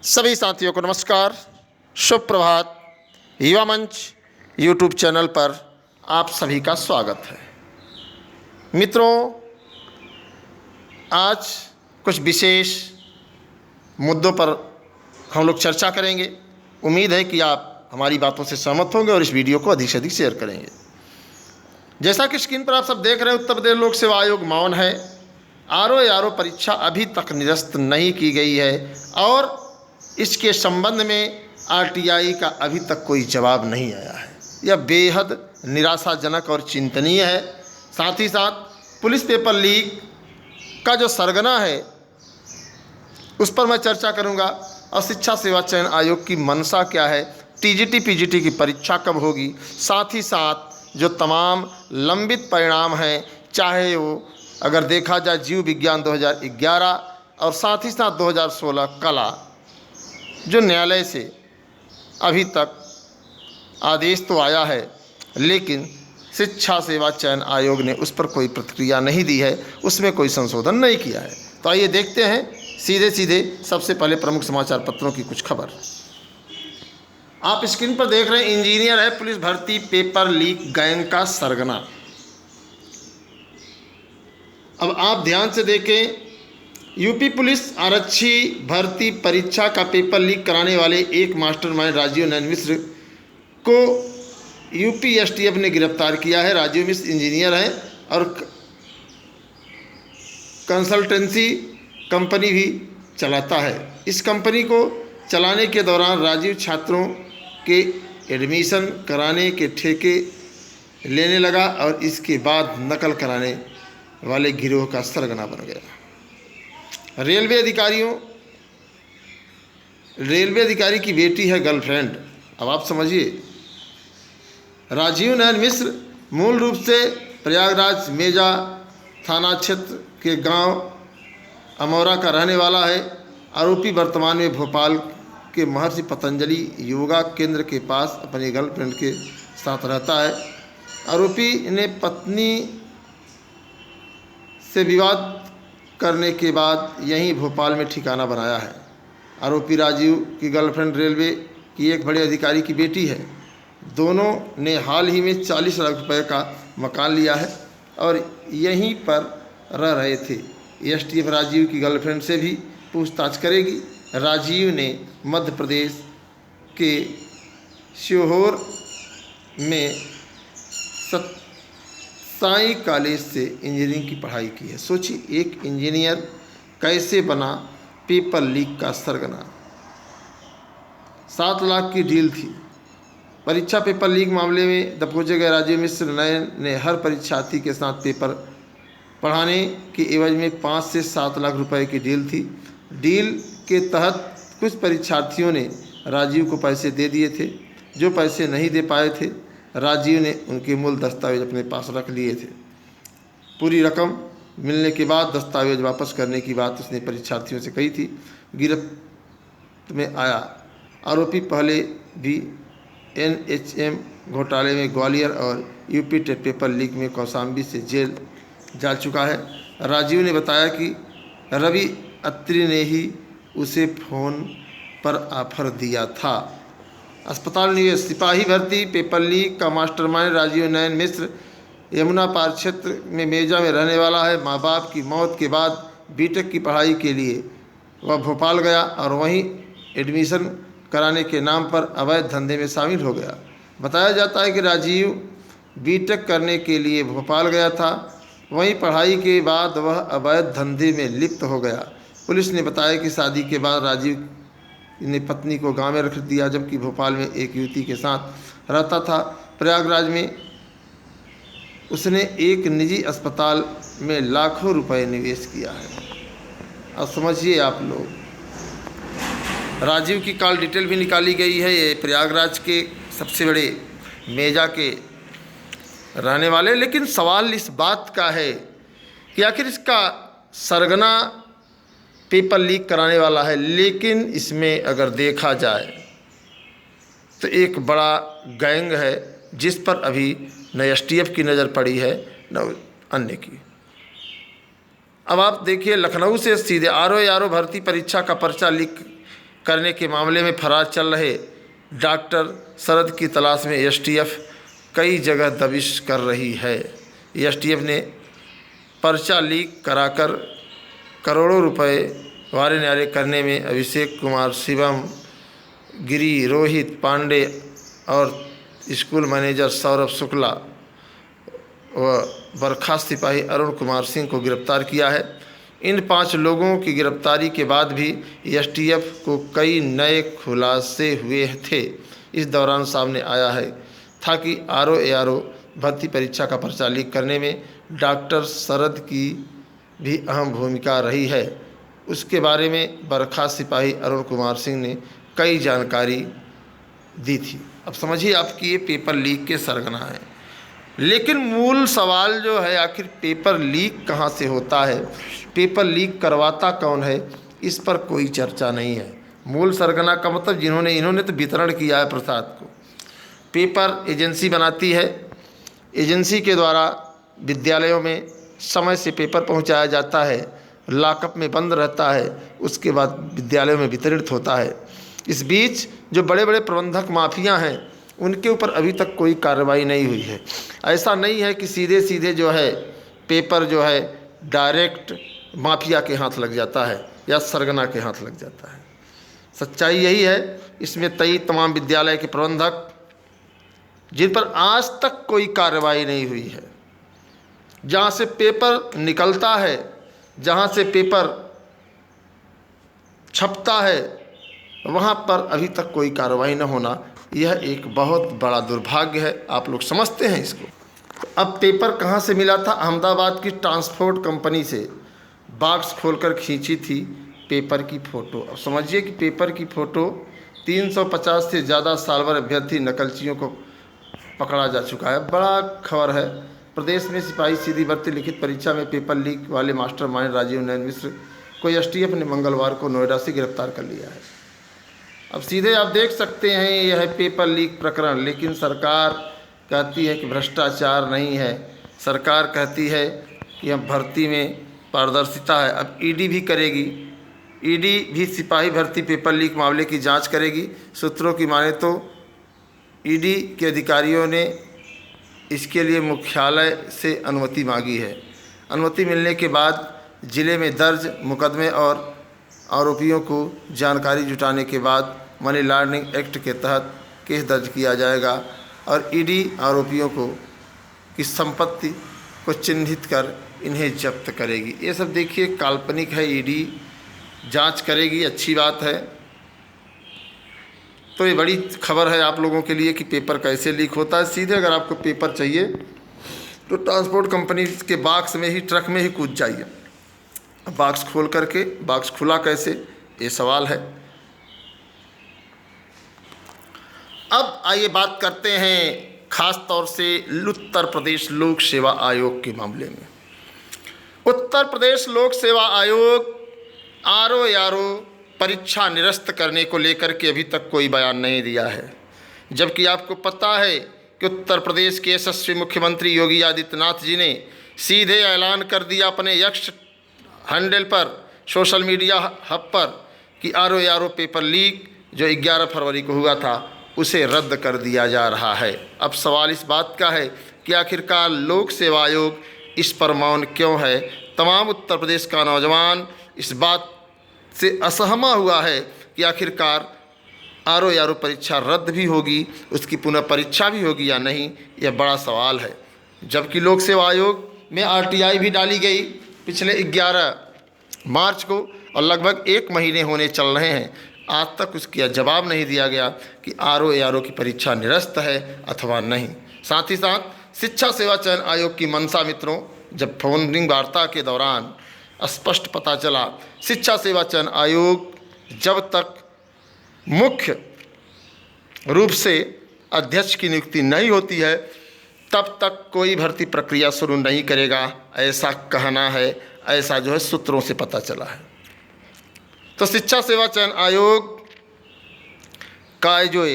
सभी साथियों को नमस्कार, शुभ प्रभात। युवा मंच यूट्यूब चैनल पर आप सभी का स्वागत है। मित्रों, आज कुछ विशेष मुद्दों पर हम लोग चर्चा करेंगे। उम्मीद है कि आप हमारी बातों से सहमत होंगे और इस वीडियो को अधिक से अधिक शेयर करेंगे। जैसा कि स्क्रीन पर आप सब देख रहे हैं, उत्तर प्रदेश लोक सेवा आयोग मौन है। आरओ परीक्षा अभी तक निरस्त नहीं की गई है और इसके संबंध में आरटीआई का अभी तक कोई जवाब नहीं आया है। यह बेहद निराशाजनक और चिंतनीय है। साथ ही साथ पुलिस पेपर लीक का जो सरगना है उस पर मैं चर्चा करूंगा और शिक्षा सेवा चयन आयोग की मंशा क्या है, टीजीटी पीजीटी की परीक्षा कब होगी, साथ ही साथ जो तमाम लंबित परिणाम हैं, चाहे वो अगर देखा जाए जीव विज्ञान 2011 और साथ ही साथ 2016 कला, जो न्यायालय से अभी तक आदेश तो आया है लेकिन शिक्षा सेवा चयन आयोग ने उस पर कोई प्रतिक्रिया नहीं दी है, उसमें कोई संशोधन नहीं किया है। तो आइए देखते हैं सीधे सबसे पहले प्रमुख समाचार पत्रों की कुछ खबर। आप स्क्रीन पर देख रहे हैं, इंजीनियर है पुलिस भर्ती पेपर लीक गैंग का सरगना। अब आप ध्यान से देखें, यूपी पुलिस आरक्षी भर्ती परीक्षा का पेपर लीक कराने वाले एक मास्टरमाइंड राजीव नयन मिश्र को यूपी एसटीएफ ने गिरफ्तार किया है। राजीव मिश्र इंजीनियर हैं और कंसल्टेंसी कंपनी भी चलाता है। इस कंपनी को चलाने के दौरान राजीव छात्रों के एडमिशन कराने के ठेके लेने लगा और इसके बाद नकल कराने वाले गिरोह का सरगना बन गया। रेलवे अधिकारी की बेटी है गर्लफ्रेंड। अब आप समझिए, राजीव नयन मिश्र मूल रूप से प्रयागराज मेजा थाना क्षेत्र के गांव अमौरा का रहने वाला है। आरोपी वर्तमान में भोपाल के महर्षि पतंजलि योगा केंद्र के पास अपनी गर्लफ्रेंड के साथ रहता है। आरोपी ने पत्नी से विवाद करने के बाद यहीं भोपाल में ठिकाना बनाया है। आरोपी राजीव की गर्लफ्रेंड रेलवे की एक बड़े अधिकारी की बेटी है। दोनों ने हाल ही में 40 लाख रुपए का मकान लिया है और यहीं पर रह रहे थे। एसटीएफ राजीव की गर्लफ्रेंड से भी पूछताछ करेगी। राजीव ने मध्य प्रदेश के सीहोर में साई कॉलेज से इंजीनियरिंग की पढ़ाई की है। सोचिए, एक इंजीनियर कैसे बना पेपर लीक का सरगना। 7 लाख की डील थी। परीक्षा पेपर लीक मामले में दबोचे गए राजीव मिश्र नयन ने हर परीक्षार्थी के साथ पेपर पढ़ाने के एवज में 5 से 7 लाख रुपए की डील थी। डील के तहत कुछ परीक्षार्थियों ने राजीव को पैसे दे दिए थे। जो पैसे नहीं दे पाए थे, राजीव ने उनके मूल दस्तावेज अपने पास रख लिए थे। पूरी रकम मिलने के बाद दस्तावेज वापस करने की बात उसने परीक्षार्थियों से कही थी। गिरफ्त में आया आरोपी पहले भी एनएचएम घोटाले में ग्वालियर और यूपी टेट पेपर लीक में कौशाम्बी से जेल जा चुका है। राजीव ने बताया कि रवि अत्री ने ही उसे फ़ोन पर ऑफर दिया था। अस्पताल निवेश सिपाही भर्ती पेपर लीक का मास्टरमाइंड राजीव नयन मिश्र यमुना पार क्षेत्र में मेजा में रहने वाला है। माँ बाप की मौत के बाद बीटेक की पढ़ाई के लिए वह भोपाल गया और वहीं एडमिशन कराने के नाम पर अवैध धंधे में शामिल हो गया। बताया जाता है कि राजीव बीटेक करने के लिए भोपाल गया था, वहीं पढ़ाई के बाद वह अवैध धंधे में लिप्त हो गया। पुलिस ने बताया कि शादी के बाद राजीव ने पत्नी को गांव में रख दिया, जबकि भोपाल में एक युवती के साथ रहता था। प्रयागराज में उसने एक निजी अस्पताल में लाखों रुपए निवेश किया है। अब समझिए आप लोग, राजीव की कॉल डिटेल भी निकाली गई है। ये प्रयागराज के सबसे बड़े मेजा के रहने वाले। लेकिन सवाल इस बात का है कि आखिर इसका सरगना पेपर लीक कराने वाला है, लेकिन इसमें अगर देखा जाए तो एक बड़ा गैंग है जिस पर अभी न एसटीएफ की नज़र पड़ी है न अन्य की। अब आप देखिए, लखनऊ से सीधे आरओ भर्ती परीक्षा का पर्चा लीक करने के मामले में फरार चल रहे डॉक्टर शरद की तलाश में एसटीएफ कई जगह दबिश कर रही है। एसटीएफ ने पर्चा लीक कराकर करोड़ों रुपए वारे न्यारे करने में अभिषेक कुमार, शिवम गिरी, रोहित पांडे और स्कूल मैनेजर सौरभ शुक्ला व बर्खास्त सिपाही अरुण कुमार सिंह को गिरफ्तार किया है। इन 5 लोगों की गिरफ्तारी के बाद भी एसटीएफ को कई नए खुलासे हुए थे। इस दौरान सामने आया है था कि आरओ भर्ती परीक्षा का पर्चा लीक करने में डॉक्टर शरद की भी अहम भूमिका रही है। उसके बारे में बर्खास्त सिपाही अरुण कुमार सिंह ने कई जानकारी दी थी। अब समझिए आपकी ये पेपर लीक के सरगना है, लेकिन मूल सवाल जो है आखिर पेपर लीक कहाँ से होता है, पेपर लीक करवाता कौन है, इस पर कोई चर्चा नहीं है। मूल सरगना का मतलब इन्होंने तो वितरण किया है प्रसाद को। पेपर एजेंसी बनाती है, एजेंसी के द्वारा विद्यालयों में समय से पेपर पहुंचाया जाता है, लॉकअप में बंद रहता है, उसके बाद विद्यालयों में वितरित होता है। इस बीच जो बड़े बड़े प्रबंधक माफिया हैं उनके ऊपर अभी तक कोई कार्रवाई नहीं हुई है। ऐसा नहीं है कि सीधे सीधे जो है पेपर जो है डायरेक्ट माफिया के हाथ लग जाता है या सरगना के हाथ लग जाता है। सच्चाई यही है। इसमें तमाम विद्यालय के प्रबंधक जिन पर आज तक कोई कार्रवाई नहीं हुई है, जहाँ से पेपर निकलता है, जहाँ से पेपर छपता है, वहाँ पर अभी तक कोई कार्रवाई न होना, यह एक बहुत बड़ा दुर्भाग्य है। आप लोग समझते हैं इसको। तो अब पेपर कहाँ से मिला था? अहमदाबाद की ट्रांसपोर्ट कंपनी से बॉक्स खोलकर खींची थी पेपर की फ़ोटो। अब समझिए कि पेपर की फ़ोटो 350 से ज़्यादा साल भर अभ्यर्थी नकलचियों को पकड़ा जा चुका है। बड़ा खबर है। प्रदेश में सिपाही सीधी भर्ती लिखित परीक्षा में पेपर लीक वाले मास्टरमाइंड राजीव नयन मिश्र को एसटीएफ ने मंगलवार को नोएडा से गिरफ्तार कर लिया है। अब सीधे आप देख सकते हैं यह है पेपर लीक प्रकरण, लेकिन सरकार कहती है कि भ्रष्टाचार नहीं है। सरकार कहती है कि हम भर्ती में पारदर्शिता है। अब ईडी भी करेगी, ईडी भी सिपाही भर्ती पेपर लीक मामले की जांच करेगी। सूत्रों की माने तो ईडी के अधिकारियों ने इसके लिए मुख्यालय से अनुमति मांगी है। अनुमति मिलने के बाद जिले में दर्ज मुकदमे और आरोपियों को जानकारी जुटाने के बाद मनी लॉन्ड्रिंग एक्ट के तहत केस दर्ज किया जाएगा और ईडी आरोपियों की संपत्ति को चिन्हित कर इन्हें जब्त करेगी। ये सब देखिए काल्पनिक है। ईडी जांच करेगी, अच्छी बात है। तो ये बड़ी खबर है आप लोगों के लिए कि पेपर कैसे लीक होता है। सीधे अगर आपको पेपर चाहिए तो ट्रांसपोर्ट कंपनी के बॉक्स में ही, ट्रक में ही कूद जाइए। बॉक्स खोल करके, बॉक्स खुला कैसे, ये सवाल है। अब आइए बात करते हैं खास तौर से उत्तर प्रदेश लोक सेवा आयोग के मामले में। उत्तर प्रदेश लोक सेवा आयोग आरओ परीक्षा निरस्त करने को लेकर के अभी तक कोई बयान नहीं दिया है, जबकि आपको पता है कि उत्तर प्रदेश के यशस्वी मुख्यमंत्री योगी आदित्यनाथ जी ने सीधे ऐलान कर दिया अपने एक्स हैंडल पर, सोशल मीडिया हब पर, कि आरओ पेपर लीक जो 11 फरवरी को हुआ था उसे रद्द कर दिया जा रहा है। अब सवाल इस बात का है कि आखिरकार लोक सेवा आयोग इस पर मौन क्यों है। तमाम उत्तर प्रदेश का नौजवान इस बात से असहमा हुआ है कि आखिरकार आरओ परीक्षा रद्द भी होगी, उसकी पुनः परीक्षा भी होगी या नहीं, यह बड़ा सवाल है। जबकि लोक सेवा आयोग में आरटीआई भी डाली गई पिछले 11 मार्च को और लगभग 1 महीने होने चल रहे हैं, आज तक उसका जवाब नहीं दिया गया कि आरओ की परीक्षा निरस्त है अथवा नहीं। साथ ही साथ शिक्षा सेवा चयन आयोग की मंशा मित्रों, जब फोनिंग वार्ता के दौरान स्पष्ट पता चला, शिक्षा सेवा चयन आयोग जब तक मुख्य रूप से अध्यक्ष की नियुक्ति नहीं होती है तब तक कोई भर्ती प्रक्रिया शुरू नहीं करेगा, ऐसा कहना है। ऐसा जो है सूत्रों से पता चला है। तो शिक्षा सेवा चयन आयोग का जो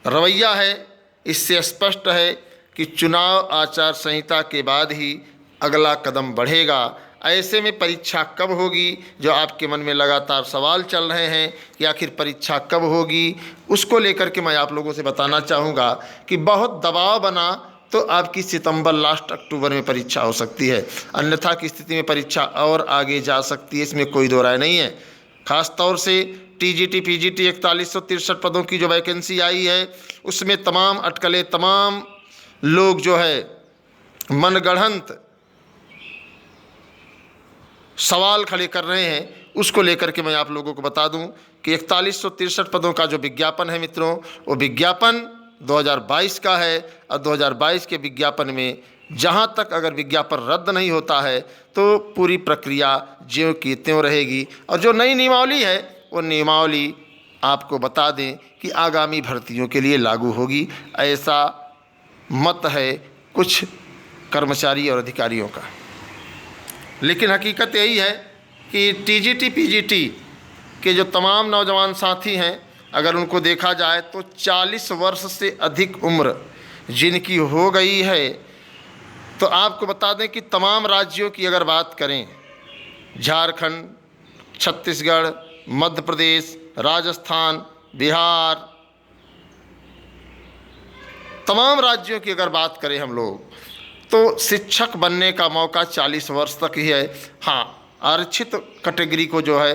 रवैया है इससे स्पष्ट है कि चुनाव आचार संहिता के बाद ही अगला कदम बढ़ेगा, ऐसे में परीक्षा कब होगी, जो आपके मन में लगातार सवाल चल रहे हैं कि आखिर परीक्षा कब होगी, उसको लेकर के मैं आप लोगों से बताना चाहूँगा कि बहुत दबाव बना तो आपकी सितंबर लास्ट अक्टूबर में परीक्षा हो सकती है, अन्यथा की स्थिति में परीक्षा और आगे जा सकती है, इसमें कोई दो राय नहीं है। खास तौर से टीजीटी पीजीटी 4163 पदों की जो वैकेंसी आई है, उसमें तमाम अटकलें, तमाम लोग जो है मनगढ़ंत सवाल खड़े कर रहे हैं, उसको लेकर के मैं आप लोगों को बता दूं कि 4163 पदों का जो विज्ञापन है मित्रों, वो विज्ञापन 2022 का है और 2022 के विज्ञापन में जहां तक अगर विज्ञापन रद्द नहीं होता है तो पूरी प्रक्रिया ज्यों की त्यों रहेगी। और जो नई नियमावली है वो नियमावली आपको बता दें कि आगामी भर्तियों के लिए लागू होगी, ऐसा मत है कुछ कर्मचारी और अधिकारियों का। लेकिन हकीकत यही है कि टीजीटी पीजीटी के जो तमाम नौजवान साथी हैं, अगर उनको देखा जाए तो 40 वर्ष से अधिक उम्र जिनकी हो गई है, तो आपको बता दें कि तमाम राज्यों की अगर बात करें, झारखंड, छत्तीसगढ़, मध्य प्रदेश, राजस्थान, बिहार, तमाम राज्यों की अगर बात करें हम लोग, तो शिक्षक बनने का मौका 40 वर्ष तक ही है। हाँ, आरक्षित कैटेगरी को जो है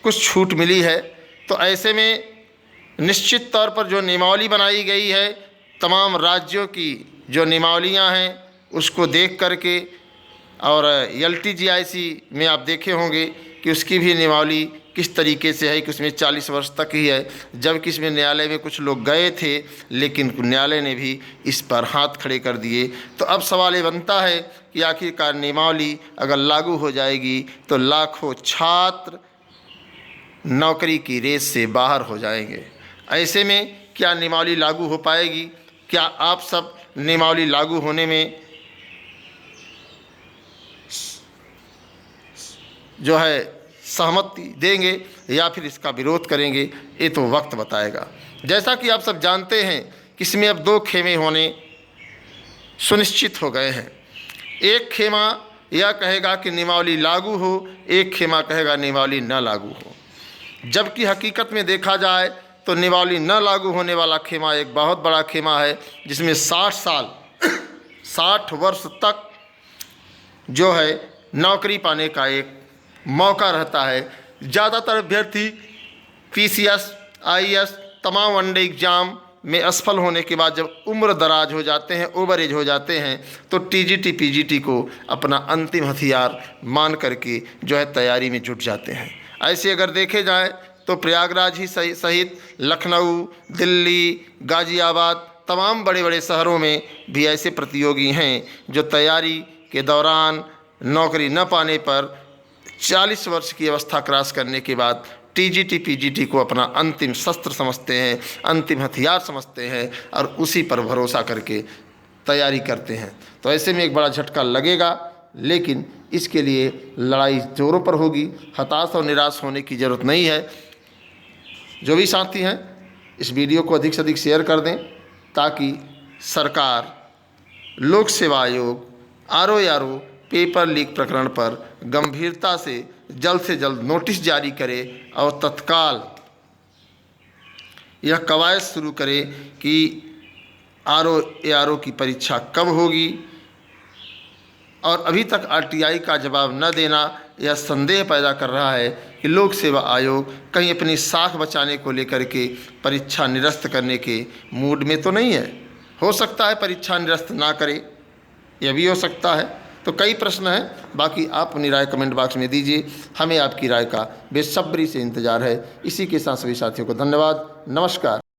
कुछ छूट मिली है। तो ऐसे में निश्चित तौर पर जो नियमावली बनाई गई है, तमाम राज्यों की जो नियमावलियां हैं उसको देख करके, और LTGIC में आप देखे होंगे कि उसकी भी नियमावली किस तरीके से है कि उसमें 40 वर्ष तक ही है, जबकि इसमें न्यायालय में कुछ लोग गए थे लेकिन न्यायालय ने भी इस पर हाथ खड़े कर दिए। तो अब सवाल ये बनता है कि आखिरकार नियमावली अगर लागू हो जाएगी तो लाखों छात्र नौकरी की रेस से बाहर हो जाएंगे। ऐसे में क्या नियमावली लागू हो पाएगी? क्या आप सब नियमावली लागू होने में जो है सहमति देंगे या फिर इसका विरोध करेंगे, ये तो वक्त बताएगा। जैसा कि आप सब जानते हैं कि इसमें अब 2 खेमे होने सुनिश्चित हो गए हैं। एक खेमा यह कहेगा कि नियमावली लागू हो, एक खेमा कहेगा नियमावली न लागू हो। जबकि हकीकत में देखा जाए तो नियमावली न लागू होने वाला खेमा एक बहुत बड़ा खेमा है, जिसमें 60 वर्ष तक जो है नौकरी पाने का एक मौका रहता है। ज़्यादातर अभ्यर्थी PCS, IAS तमाम वनडे एग्ज़ाम में असफल होने के बाद जब उम्र दराज हो जाते हैं, ओवर एज हो जाते हैं, तो TGT PGT को अपना अंतिम हथियार मान करके जो है तैयारी में जुट जाते हैं। ऐसे अगर देखे जाए तो प्रयागराज ही सहित लखनऊ, दिल्ली, गाज़ियाबाद तमाम बड़े बड़े शहरों में भी ऐसे प्रतियोगी हैं जो तैयारी के दौरान नौकरी न पाने पर 40 वर्ष की अवस्था क्रॉस करने के बाद TGT PGT को अपना अंतिम शस्त्र समझते हैं, अंतिम हथियार समझते हैं और उसी पर भरोसा करके तैयारी करते हैं। तो ऐसे में एक बड़ा झटका लगेगा, लेकिन इसके लिए लड़ाई जोरों पर होगी। हताश और निराश होने की ज़रूरत नहीं है। जो भी साथी हैं इस वीडियो को अधिक से अधिक शेयर कर दें, ताकि सरकार, लोक सेवा आयोग, RO पेपर लीक प्रकरण पर गंभीरता से जल्द नोटिस जारी करे और तत्काल यह कवायद शुरू करे कि RO की परीक्षा कब होगी। और अभी तक RTI का जवाब न देना यह संदेह पैदा कर रहा है कि लोक सेवा आयोग कहीं अपनी साख बचाने को लेकर के परीक्षा निरस्त करने के मूड में तो नहीं है। हो सकता है परीक्षा निरस्त ना करे, यह भी हो सकता है। तो कई प्रश्न हैं, बाकी आप अपनी राय कमेंट बॉक्स में दीजिए। हमें आपकी राय का बेसब्री से इंतज़ार है। इसी के साथ सभी साथियों को धन्यवाद। नमस्कार।